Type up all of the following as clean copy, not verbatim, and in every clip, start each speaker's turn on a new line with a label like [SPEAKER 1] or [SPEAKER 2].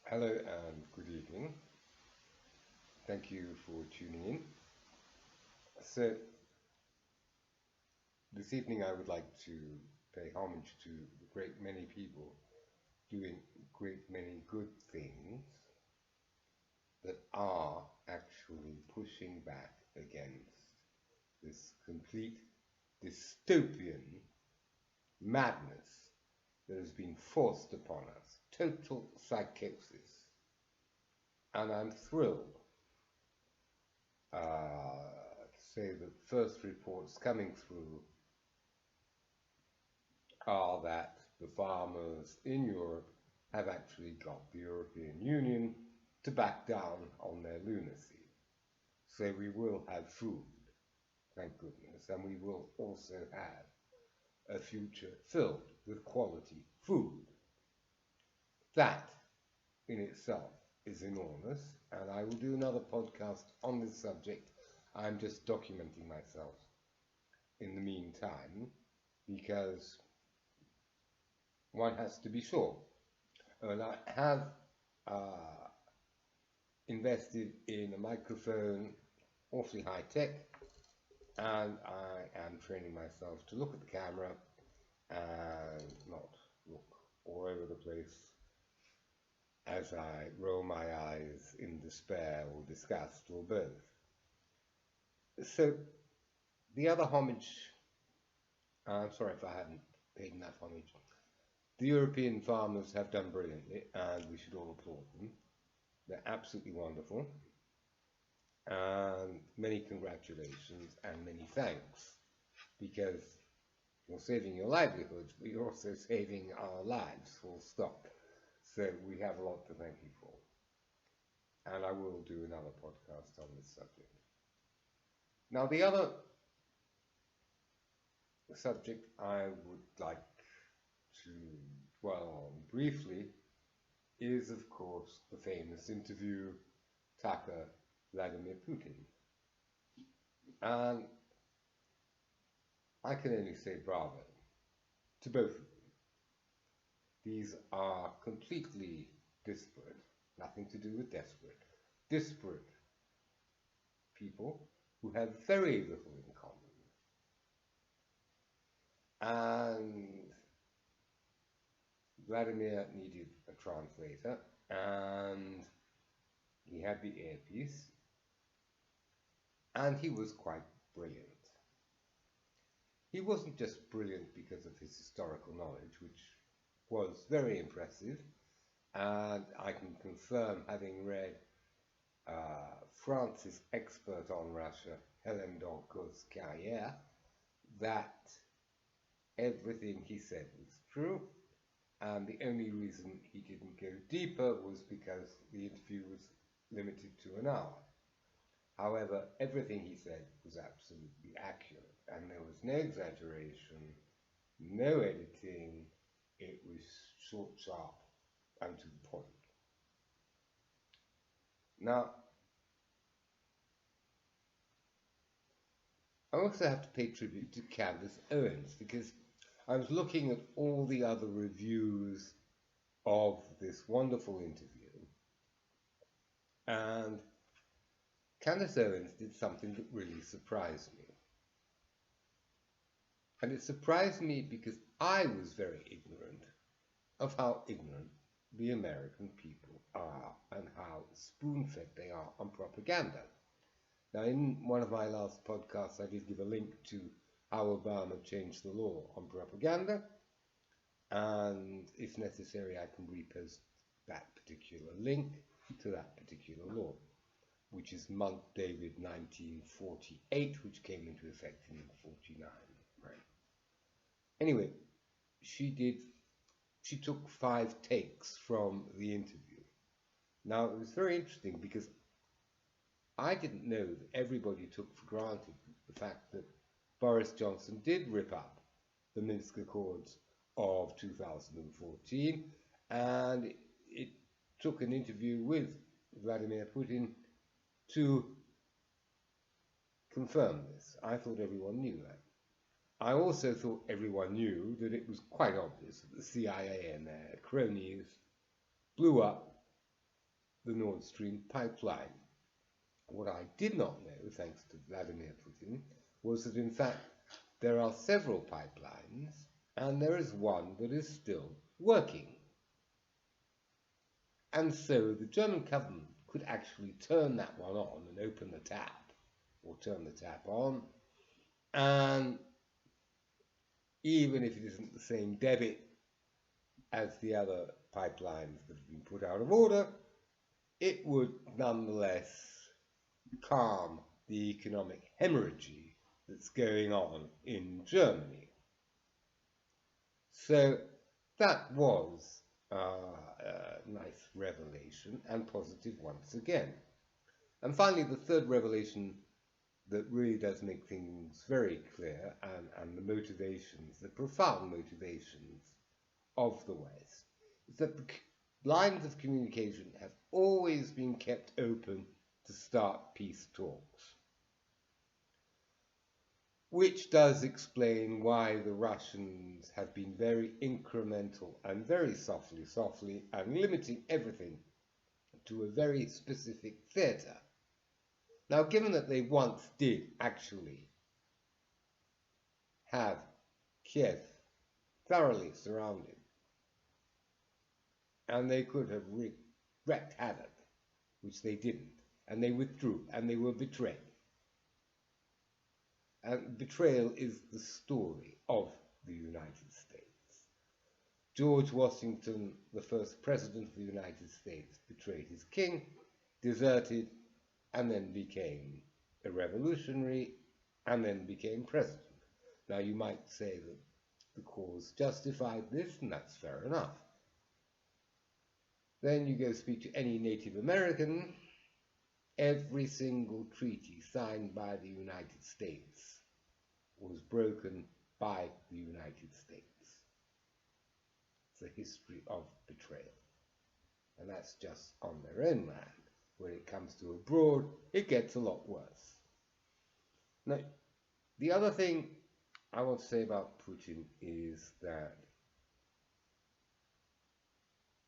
[SPEAKER 1] Hello and good evening. Thank you for tuning in. So, this evening I would like to pay homage to the great many people doing great many good things that are actually pushing back against this complete dystopian madness that has been forced upon us. Total psychosis. And I'm thrilled to say that first reports coming through are that the farmers in Europe have actually got the European Union to back down on their lunacy. So we will have food, thank goodness, and we will also have a future filled with quality food. That in itself is enormous, and I will do another podcast on this subject. I'm just documenting myself in the meantime because one has to be sure. And I have uh, invested in a microphone, awfully high tech, and I am training myself to look at the camera and not look all over the place as I roll my eyes in despair or disgust or both. So, the other homage, I'm sorry if I hadn't paid enough homage. The European farmers have done brilliantly, and we should all applaud them. They're absolutely wonderful. And many congratulations and many thanks because you're saving your livelihoods, but you're also saving our lives, full stop. So we have a lot to thank you for. And I will do another podcast on this subject. Now, the other subject I would like to dwell on briefly is, of course, the famous interview Tucker Vladimir Putin. And I can only say bravo to both of them. These are completely disparate, nothing to do with desperate, disparate people who have very little in common. And Vladimir needed a translator, and he had the earpiece, and he was quite brilliant. He wasn't just brilliant because of his historical knowledge, which was very impressive, and I can confirm, having read France's expert on Russia, Hélène d'Ancos-Carrière, that everything he said was true, and the only reason he didn't go deeper was because the interview was limited to an hour. However, everything he said was absolutely accurate, and there was no exaggeration, no editing. It was short, sharp, and to the point. Now, I also have to pay tribute to Candace Owens because I was looking at all the other reviews of this wonderful interview, and Candace Owens did something that really surprised me. And it surprised me because I was very ignorant of how ignorant the American people are and how spoon-fed they are on propaganda. Now, in one of my last podcasts, I did give a link to how Obama changed the law on propaganda, and if necessary, I can repost that particular link to that particular law, which is Monk David 1948, which came into effect in 49. Right. Anyway, she took 5 takes from the interview. Now, it was very interesting because I didn't know that everybody took for granted the fact that Boris Johnson did rip up the Minsk Accords of 2014, and it took an interview with Vladimir Putin to confirm this. I thought everyone knew that. I also thought everyone knew that it was quite obvious that the CIA and their cronies blew up the Nord Stream pipeline. What I did not know, thanks to Vladimir Putin, was that in fact there are several pipelines and there is one that is still working. And so the German government could actually turn that one on and open the tap, or turn the tap on, and even if it isn't the same debit as the other pipelines that have been put out of order, it would nonetheless calm the economic hemorrhage that's going on in Germany. So that was a nice revelation, and positive once again. And finally, the third revelation that really does make things very clear, and the motivations, the profound motivations of the West, is that the lines of communication have always been kept open to start peace talks. Which does explain why the Russians have been very incremental and very softly, and limiting everything to a very specific theatre. Now, given that they once did actually have Kiev thoroughly surrounded, and they could have wreaked havoc, which they didn't, and they withdrew, and they were betrayed. And betrayal is the story of the United States. George Washington, the first president of the United States, betrayed his king, deserted, and then became a revolutionary, and then became president. Now you might say that the cause justified this, and that's fair enough. Then you go speak to any Native American. Every single treaty signed by the United States was broken by the United States. It's a history of betrayal. And that's just on their own land. When it comes to abroad, it gets a lot worse. Now, the other thing I want to say about Putin is that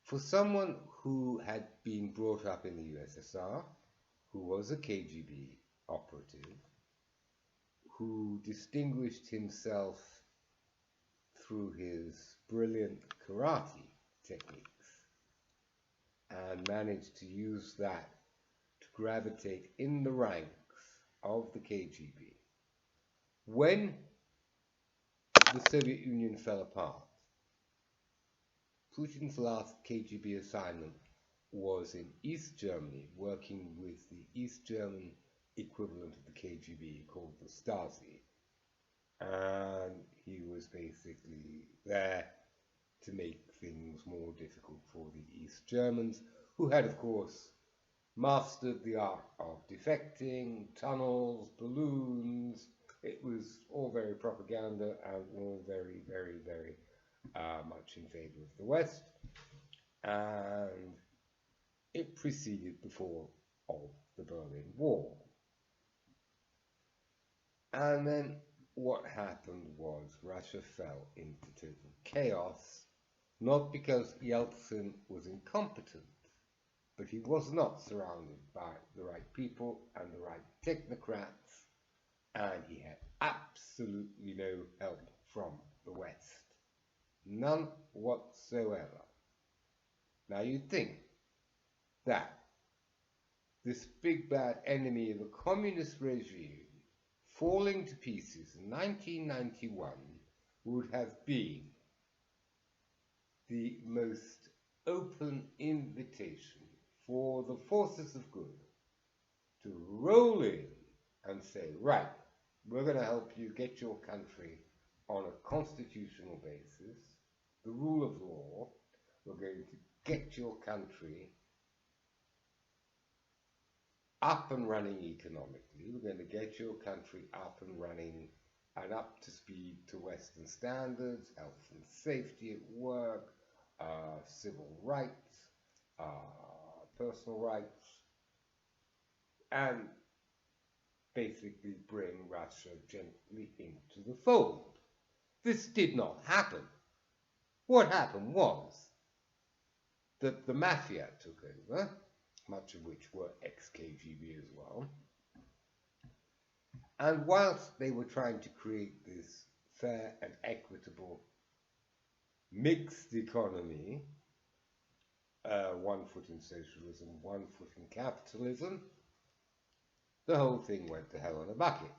[SPEAKER 1] for someone who had been brought up in the USSR, who was a KGB operative, who distinguished himself through his brilliant karate techniques and managed to use that to gravitate in the ranks of the KGB. When the Soviet Union fell apart, Putin's last KGB assignment was in East Germany, working with the East German equivalent of the KGB called the Stasi. And he was basically there to make things more difficult for the East Germans, who had, of course, mastered the art of defecting, tunnels, balloons. It was all very propaganda and all very, very, very much in favor of the West. And it preceded the fall of the Berlin Wall. And then what happened was Russia fell into total chaos, not because Yeltsin was incompetent, but he was not surrounded by the right people and the right technocrats, and he had absolutely no help from the West. None whatsoever. Now you'd think that this big bad enemy of a communist regime falling to pieces in 1991 would have been the most open invitation for the forces of good to roll in and say, right, we're going to help you get your country on a constitutional basis, the rule of law. We're going to get your country up and running economically. We're going to get your country up and running and up to speed to Western standards, health and safety at work, civil rights, personal rights, and basically bring Russia gently into the fold. This did not happen. What happened was that the mafia took over, much of which were ex-KGB as well. And whilst they were trying to create this fair and equitable mixed economy, one foot in socialism, one foot in capitalism, the whole thing went to hell in a bucket.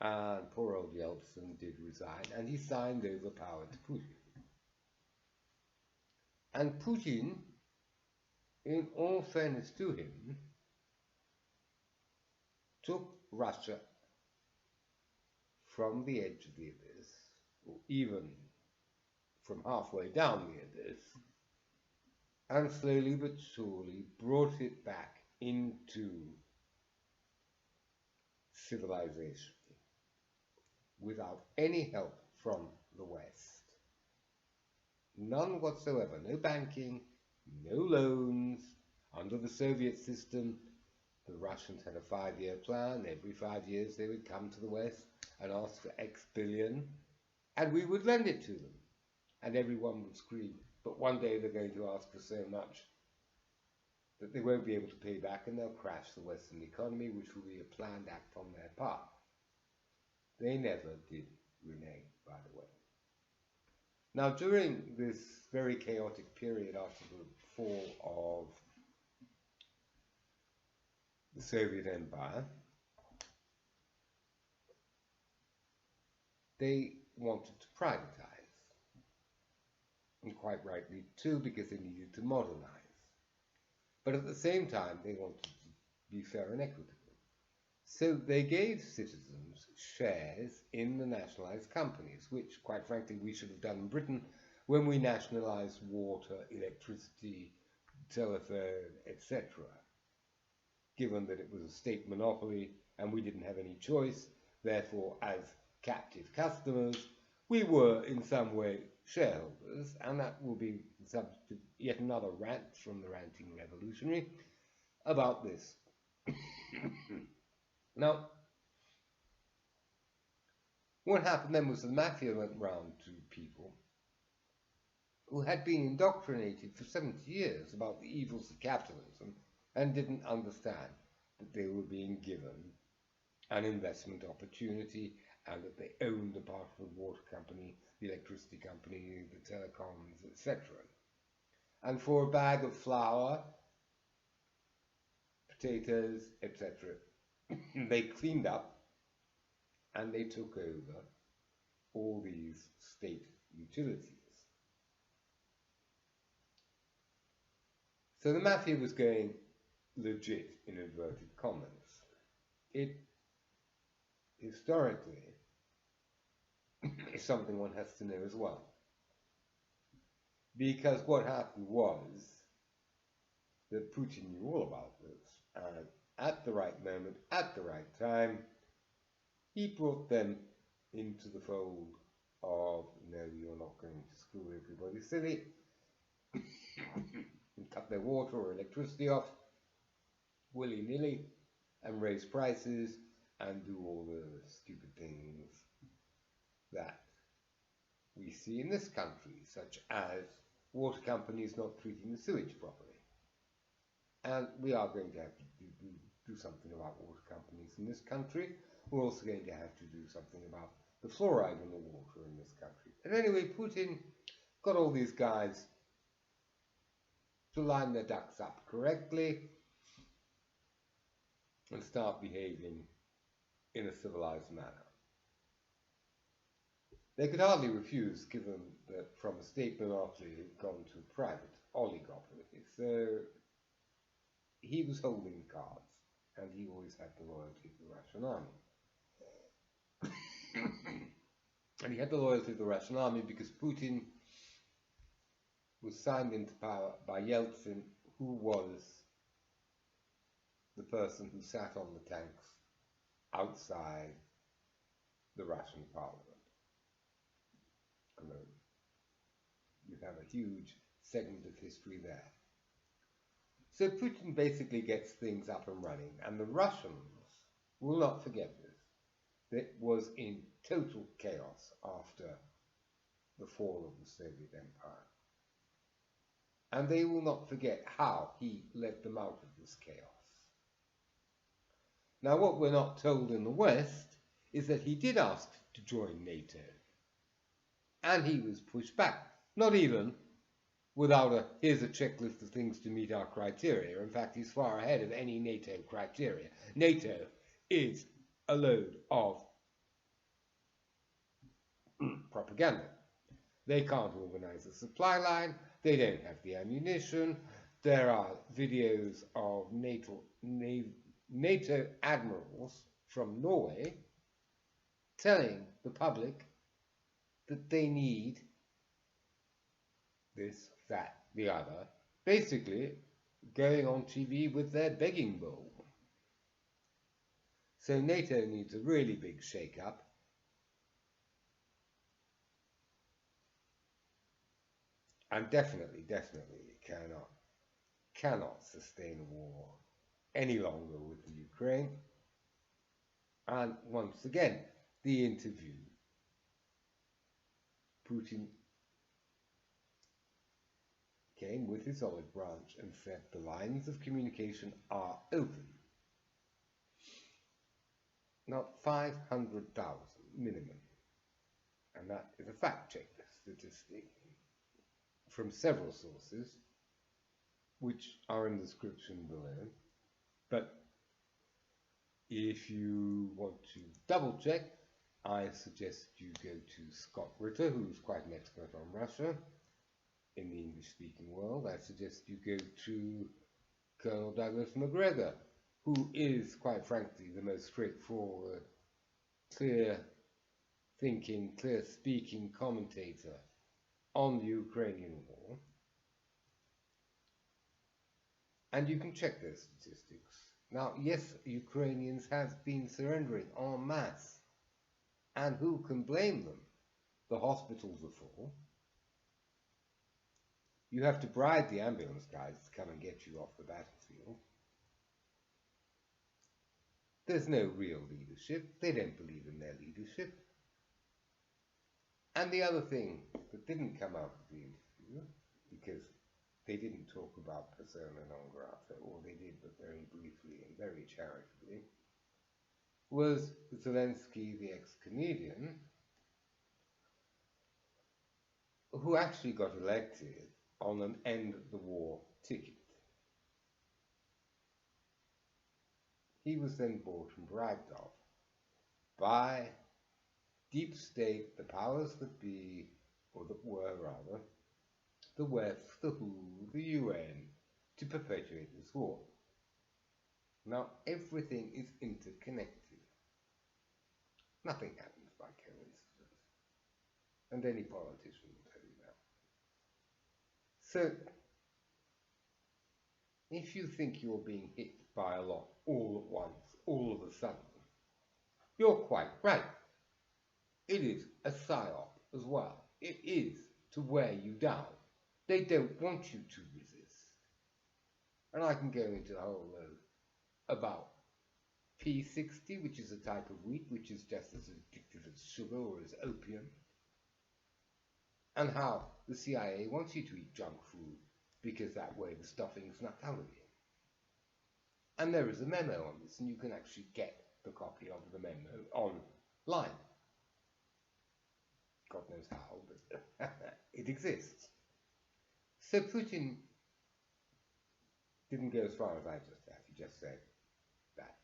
[SPEAKER 1] And poor old Yeltsin did resign, and he signed over power to Putin. And Putin, in all fairness to him, took Russia from the edge of the abyss, or even from halfway down the abyss, and slowly but surely brought it back into civilization without any help from the West. None whatsoever, no banking, no loans. Under the Soviet system, the Russians had a 5-year plan. Every 5 years they would come to the West and ask for X billion, and we would lend it to them. And everyone would scream, but one day they're going to ask for so much that they won't be able to pay back, and they'll crash the Western economy, which will be a planned act on their part. They never did renege, by the way. Now, during this very chaotic period after the fall of the Soviet Empire, they wanted to privatize, and quite rightly too, because they needed to modernize. But at the same time, they wanted to be fair and equitable. So they gave citizens shares in the nationalized companies, which, quite frankly, we should have done in Britain when we nationalized water, electricity, telephone, etc. Given that it was a state monopoly and we didn't have any choice, therefore, as captive customers, we were in some way shareholders, and that will be the subject of yet another rant from the Ranting Revolutionary about this. Now, what happened then was the mafia went round to people who had been indoctrinated for 70 years about the evils of capitalism and didn't understand that they were being given an investment opportunity and that they owned a part of the water company, the electricity company, the telecoms, etc. And for a bag of flour, potatoes, etc., they cleaned up and they took over all these state utilities. So the mafia was going legit, in inverted commas. It historically is something one has to know as well. Because what happened was that Putin knew all about this, and at the right moment, at the right time, he brought them into the fold of, no, you're not going to screw everybody silly, and cut their water or electricity off willy-nilly, and raise prices, and do all the stupid things that we see in this country, such as water companies not treating the sewage properly. And we are going to have to do something about water companies in this country. We're also going to have to do something about the fluoride in the water in this country. And anyway, Putin got all these guys to line their ducks up correctly and start behaving in a civilized manner. They could hardly refuse, given that from a state monopoly it had gone to a private oligopoly. So he was holding the cards, and he always had the loyalty of the Russian army. And he had the loyalty of the Russian army because Putin was signed into power by Yeltsin, who was the person who sat on the tanks outside the Russian parliament. And you have a huge segment of history there. So Putin basically gets things up and running, and the Russians will not forget this. It was in total chaos after the fall of the Soviet Empire. and they will not forget how he led them out of this chaos. Now, what we're not told in the West is that he did ask to join NATO, and he was pushed back, not even without here's a checklist of things to meet our criteria. In fact, he's far ahead of any NATO criteria. NATO is a load of propaganda. They can't organize a supply line. They don't have the ammunition. There are videos of NATO admirals from Norway telling the public that they need this, that, the other, basically going on TV with their begging bowl. So NATO needs a really big shake-up. And definitely cannot sustain a war any longer with the Ukraine. And once again, the interview, Putin came with his olive branch and said the lines of communication are open. Not 500,000 minimum. And that is a fact-check statistic from several sources, which are in the description below. But if you want to double check, I suggest you go to Scott Ritter, who's quite an expert on Russia in the English-speaking world. I suggest you go to Colonel Douglas MacGregor, who is, quite frankly, the most straightforward, clear-thinking, clear-speaking commentator on the Ukrainian war. And you can check those statistics. Now, yes, Ukrainians have been surrendering en masse. And who can blame them? The hospitals are full. You have to bribe the ambulance guys to come and get you off the battlefield. There's no real leadership. They don't believe in their leadership. And the other thing that didn't come out of the interview, because they didn't talk about persona non grata, or they did, but very briefly and very charitably, was Zelensky, the ex-Canadian, who actually got elected on an end-the-war ticket. He was then bought and bribed of by deep state, the powers that be, or that were rather, the West, the WHO, the UN, to perpetuate this war. Now, everything is interconnected. Nothing happens by coincidence. And any politician will tell you that. So, if you think you're being hit by a lot all at once, all of a sudden, you're quite right. It is a psyop as well. It is to wear you down. They don't want you to resist. And I can go into a whole load about P60, which is a type of wheat which is just as addictive as sugar or as opium, and how the CIA wants you to eat junk food because that way the stuffing's not out of you. And there is a memo on this, and you can actually get the copy of the memo online. God knows how, but it exists. So Putin didn't go as far as I just have. He just said that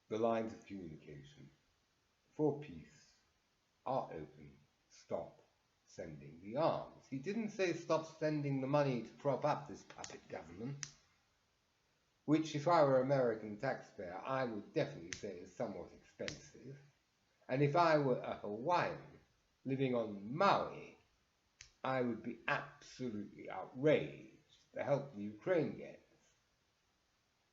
[SPEAKER 1] the lines of communication for peace are open. Stop sending the arms. He didn't say stop sending the money to prop up this puppet government, which, if I were an American taxpayer, I would definitely say is somewhat expensive. And if I were a Hawaiian living on Maui, I would be absolutely outraged the help the Ukraine gets.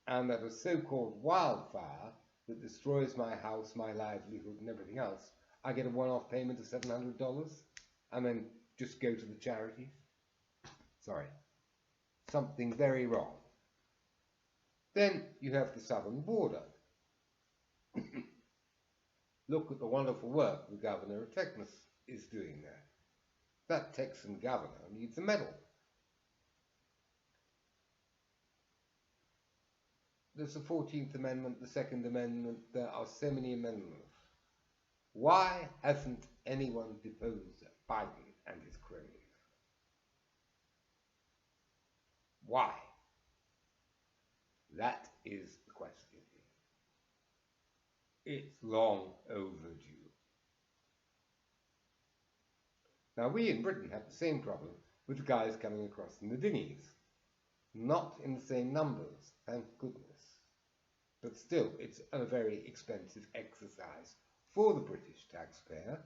[SPEAKER 1] And that a so-called wildfire that destroys my house, my livelihood, and everything else, I get a one-off payment of $700 and then just go to the charities? Sorry. Something very wrong. Then you have the southern border. Look at the wonderful work the governor of Texas is doing there. That Texan governor needs a medal. there's the 14th Amendment, the Second Amendment, there are so many amendments. Why hasn't anyone deposed Biden and his cronies? Why? That is the question. It's long overdue. Now, we in Britain have the same problem with the guys coming across in the dinghies. Not in the same numbers, thank goodness. But still, it's a very expensive exercise for the British taxpayer.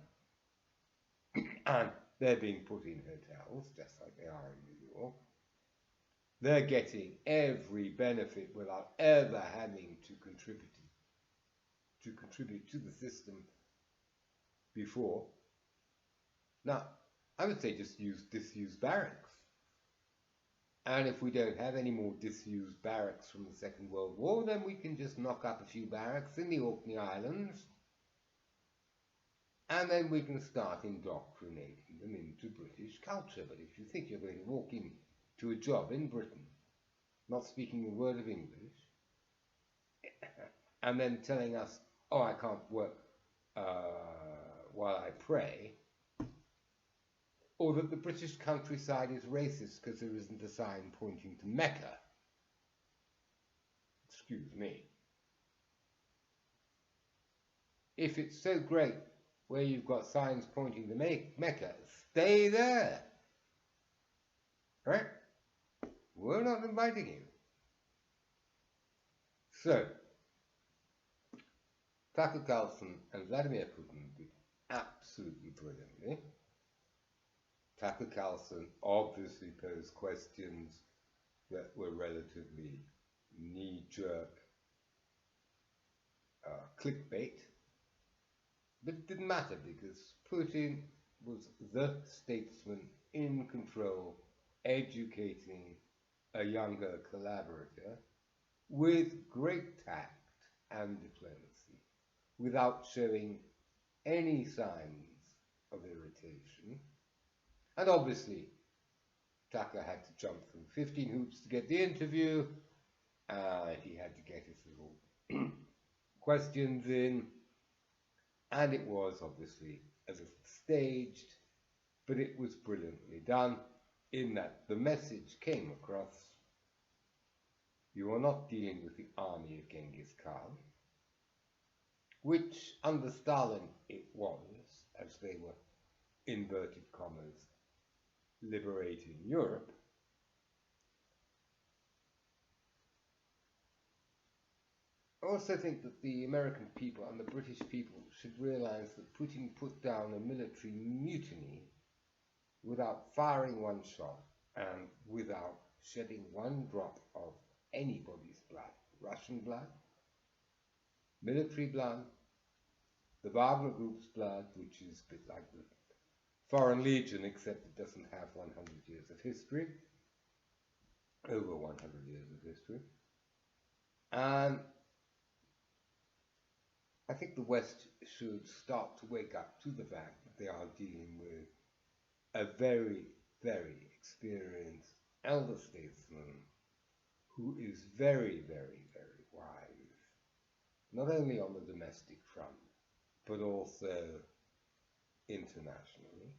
[SPEAKER 1] And they're being put in hotels, just like they are in New York. They're getting every benefit without ever having to contribute to the system before. Now, I would say just use disused barracks. And if we don't have any more disused barracks from the Second World War, then we can just knock up a few barracks in the Orkney Islands, and then we can start indoctrinating them into British culture. But if you think you're going to walk into a job in Britain, not speaking a word of English, and then telling us, oh, I can't work while I pray, or that the British countryside is racist because there isn't a sign pointing to Mecca. Excuse me. If it's so great where you've got signs pointing to Mecca, stay there. Right? We're not inviting you. So, Tucker Carlson and Vladimir Putin did absolutely brilliantly. Tucker Carlson obviously posed questions that were relatively knee-jerk clickbait, but it didn't matter because Putin was the statesman in control, educating a younger collaborator with great tact and diplomacy, without showing any signs of irritation. And obviously, Tucker had to jump through 15 hoops to get the interview, and he had to get his little questions in, and it was obviously a little staged, but it was brilliantly done in that the message came across: you are not dealing with the army of Genghis Khan, which under Stalin it was, as they were, inverted commas, liberating Europe. I also think that the American people and the British people should realize that Putin put down a military mutiny without firing one shot and without shedding one drop of anybody's blood. Russian blood, military blood, the Wagner Group's blood, which is a bit like the Foreign Legion, except it doesn't have 100 years of history, over 100 years of history. And I think the West should start to wake up to the fact that they are dealing with a very, very experienced elder statesman who is very, very, very wise, not only on the domestic front, but also internationally.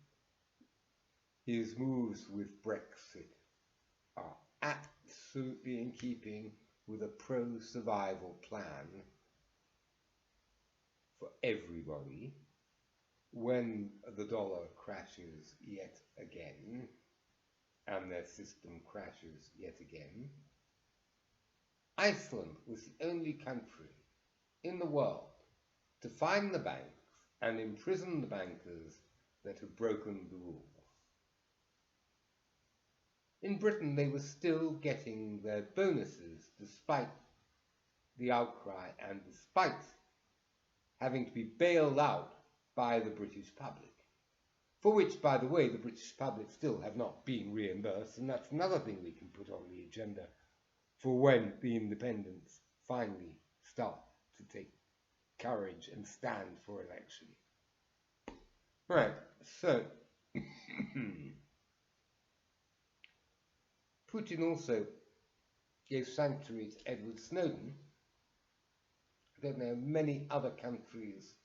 [SPEAKER 1] His moves with Brexit are absolutely in keeping with a pro-survival plan for everybody when the dollar crashes yet again and their system crashes yet again. Iceland was the only country in the world to fine the banks and imprison the bankers that had broken the rules. In Britain, they were still getting their bonuses despite the outcry and despite having to be bailed out by the British public, for which, by the way, the British public still have not been reimbursed, and that's another thing we can put on the agenda for when the independents finally start to take courage and stand for election. Right, so Putin also gave sanctuary to Edward Snowden, I don't know, many other countries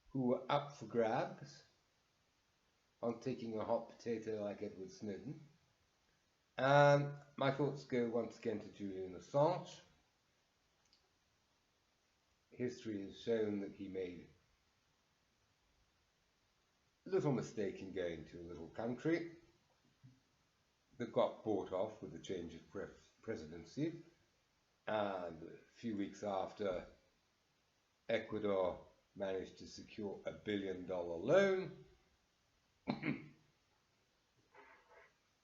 [SPEAKER 1] who were up for grabs on taking a hot potato like Edward Snowden. And my thoughts go once again to Julian Assange. History has shown that he made a little mistake in going to a little country that got bought off with the change of presidency. And a few weeks after, Ecuador managed to secure $1 billion loan.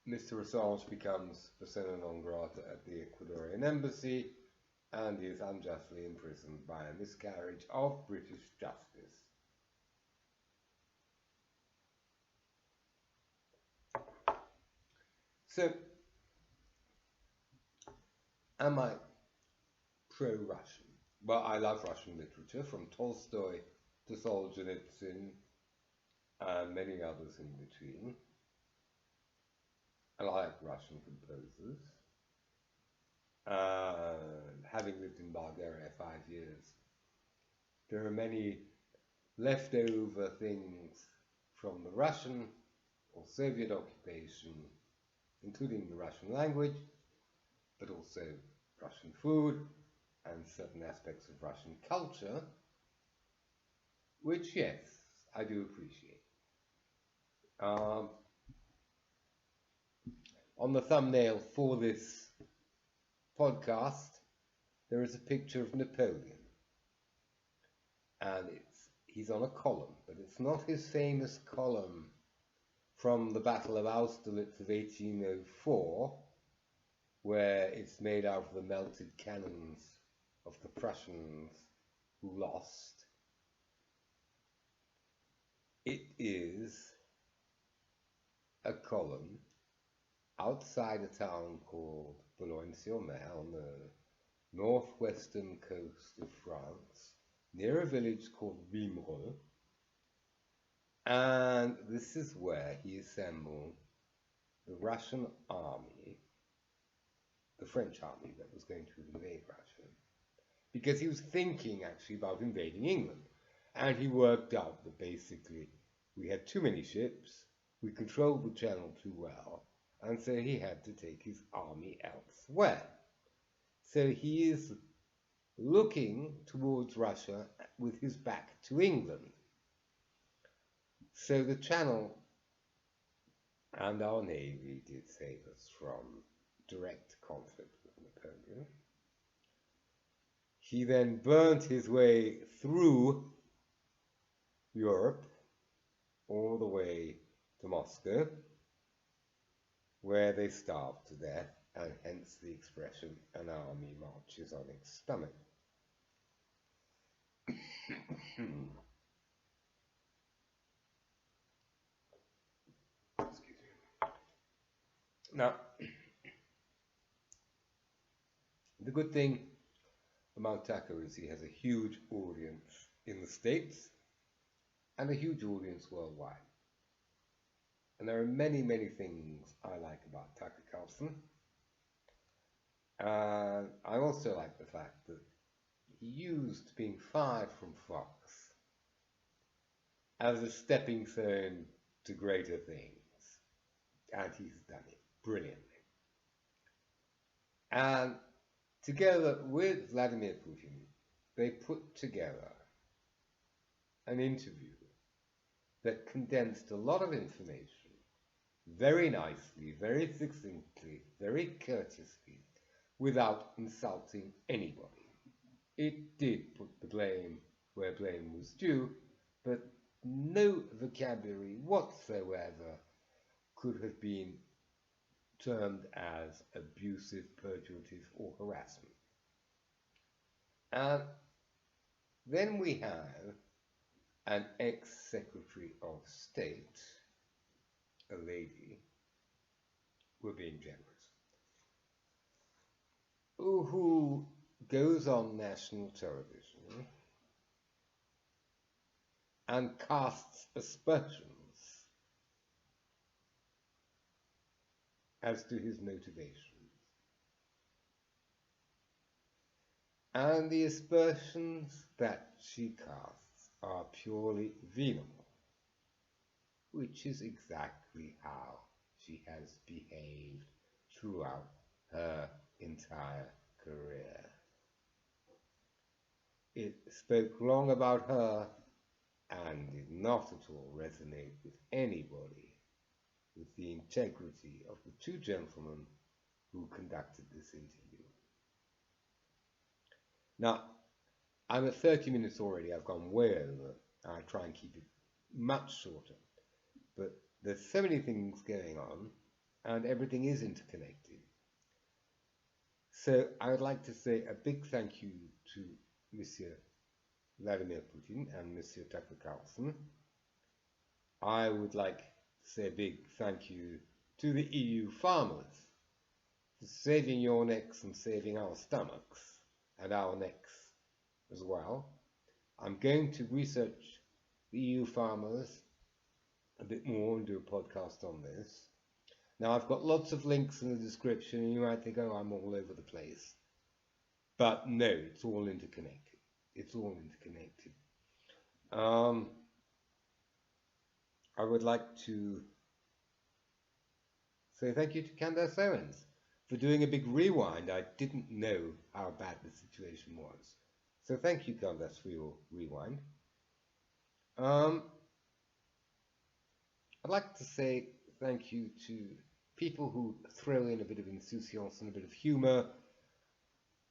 [SPEAKER 1] Mr. Assange becomes persona non grata at the Ecuadorian embassy and is unjustly imprisoned by a miscarriage of British justice. So, am I pro-Russian? Well, I love Russian literature, from Tolstoy to Solzhenitsyn and many others in between. I like Russian composers. Having lived in Bulgaria 5 years, there are many leftover things from the Russian or Soviet occupation, including the Russian language, but also Russian food and certain aspects of Russian culture, which, yes, I do appreciate. On the thumbnail for this podcast, there is a picture of Napoleon, and he's on a column, but it's not his famous column from the Battle of Austerlitz of 1804, where it's made out of the melted cannons of the Prussians who lost. It is a column outside a town called Boulogne-sur-Mer on the northwestern coast of France, near a village called Wimereux. And this is where he assembled the Russian army, the French army that was going to invade Russia, because he was thinking actually about invading England. And he worked out that basically we had too many ships, we controlled the channel too well, and so he had to take his army elsewhere. So he is looking towards Russia with his back to England. So the channel and our navy did save us from direct conflict with Napoleon. He then burnt his way through Europe all the way to Moscow, where they starved to death, and hence the expression, an army marches on its stomach. Excuse me. Now, the good thing about Tucker is he has a huge audience in the States and a huge audience worldwide. And there are many, many things I like about Tucker Carlson. I also like the fact that he used being fired from Fox as a stepping stone to greater things. And he's done it brilliantly. And together with Vladimir Putin, they put together an interview that condensed a lot of information very nicely, very succinctly, very courteously, without insulting anybody. It did put the blame where blame was due, but no vocabulary whatsoever could have been termed as abusive, perjorative, or harassment. And then we have an ex-Secretary of State, a lady, we're being generous, who goes on national television and casts aspersions as to his motivations. and the aspersions that she casts are purely venal, which is exactly how she has behaved throughout her entire career. It spoke long about her and did not at all resonate with anybody with the integrity of the two gentlemen who conducted this interview. Now, I'm at 30 minutes already. I've gone way over. I try and keep it much shorter. But there's so many things going on, and everything is interconnected. So I would like to say a big thank you to Monsieur Vladimir Putin and Monsieur Tucker Carlson. I would like to say a big thank you to the EU farmers for saving your necks and saving our stomachs and our necks as well. I'm going to research the EU farmers a bit more and do a podcast on this. Now, I've got lots of links in the description, and you might think, oh, I'm all over the place. But no, it's all interconnected. It's all interconnected. I would like to say thank you to Candace Owens for doing a big rewind. I didn't know how bad the situation was. So thank you, Candace, for your rewind. I'd like to say thank you to people who throw in a bit of insouciance and a bit of humour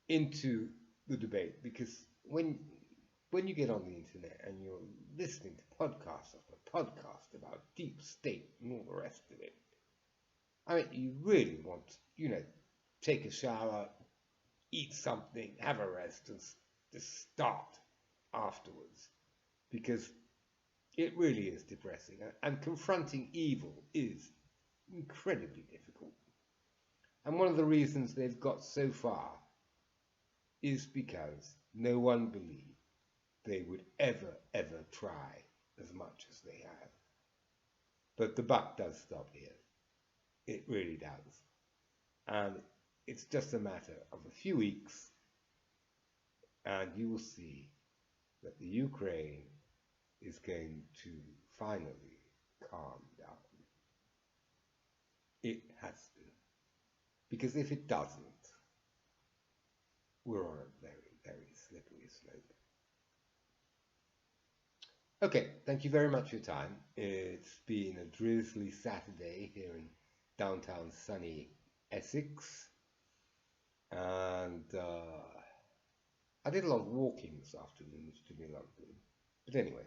[SPEAKER 1] into the debate, because when you get on the internet and you're listening to podcast after podcast about deep state and all the rest of it, I mean, you really want to, take a shower, eat something, have a rest, and just start afterwards, because it really is depressing, and confronting evil is incredibly difficult. And one of the reasons they've got so far is because no one believed they would ever try as much as they have. But the buck does stop here. It really does. And it's just a matter of a few weeks, and you will see that the Ukraine is going to finally calm down. It has to. Because if it doesn't, we're on a very, very slippery slope. Okay, thank you very much for your time. It's been a drizzly Saturday here in downtown sunny Essex. And I did a lot of walking this afternoon, which did me a lot of good. But anyway,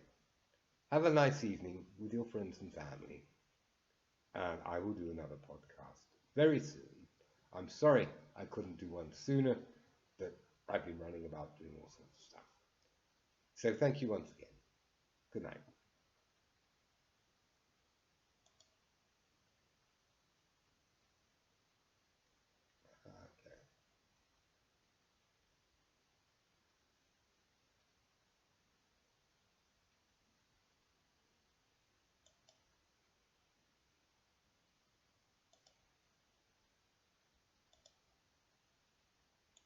[SPEAKER 1] have a nice evening with your friends and family. And I will do another podcast very soon. I'm sorry I couldn't do one sooner, but I've been running about doing all sorts of stuff. So thank you once again. Good night.